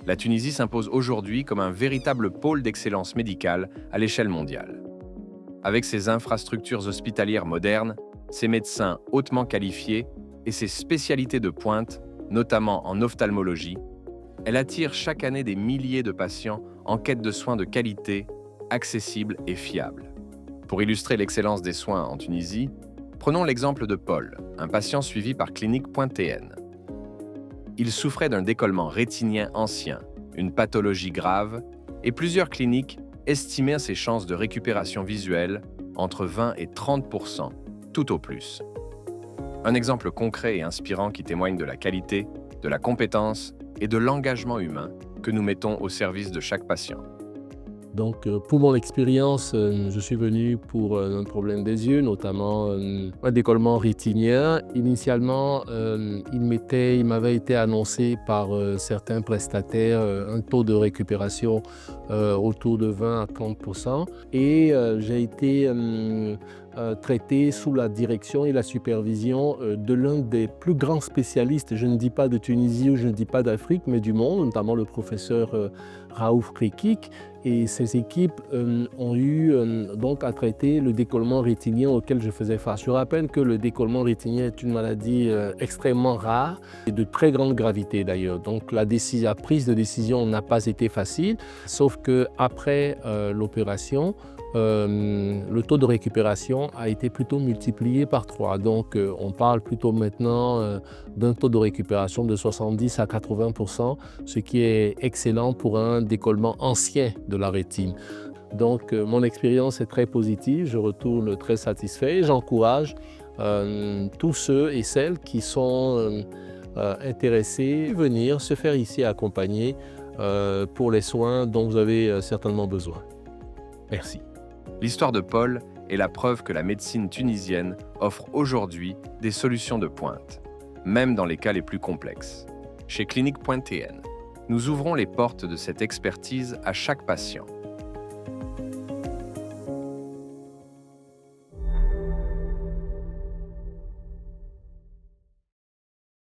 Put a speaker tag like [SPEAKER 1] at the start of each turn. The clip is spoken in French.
[SPEAKER 1] La Tunisie s'impose aujourd'hui comme un véritable pôle d'excellence médicale à l'échelle mondiale. Avec ses infrastructures hospitalières modernes, ses médecins hautement qualifiés et ses spécialités de pointe, notamment en ophtalmologie, elle attire chaque année des milliers de patients en quête de soins de qualité, accessibles et fiables. Pour illustrer l'excellence des soins en Tunisie, prenons l'exemple de Paul, un patient suivi par Clinique.tn. Il souffrait d'un décollement rétinien ancien, une pathologie grave, et plusieurs cliniques estimaient ses chances de récupération visuelle entre 20 et 30%, tout au plus. Un exemple concret et inspirant qui témoigne de la qualité, de la compétence et de l'engagement humain que nous mettons au service de chaque patient.
[SPEAKER 2] Donc, pour mon expérience, je suis venu pour un problème des yeux, notamment un décollement rétinien. Initialement, il m'avait été annoncé par certains prestataires un taux de récupération autour de 20 à 30%. Et j'ai été traité sous la direction et la supervision de l'un des plus grands spécialistes, je ne dis pas de Tunisie ou je ne dis pas d'Afrique, mais du monde, notamment le professeur Raouf Krikik. Et ces équipes ont eu donc à traiter le décollement rétinien auquel je faisais face. Je rappelle que le décollement rétinien est une maladie extrêmement rare et de très grande gravité d'ailleurs. Donc la prise de décision n'a pas été facile, sauf qu'après l'opération, le taux de récupération a été plutôt multiplié par 3. Donc on parle plutôt maintenant d'un taux de récupération de 70 à 80%, ce qui est excellent pour un décollement ancien de la rétine. Donc mon expérience est très positive, je retourne très satisfait et j'encourage tous ceux et celles qui sont intéressés à venir se faire ici accompagner pour les soins dont vous avez certainement besoin. Merci.
[SPEAKER 1] L'histoire de Paul est la preuve que la médecine tunisienne offre aujourd'hui des solutions de pointe, même dans les cas les plus complexes. Chez Clinique.tn, nous ouvrons les portes de cette expertise à chaque patient.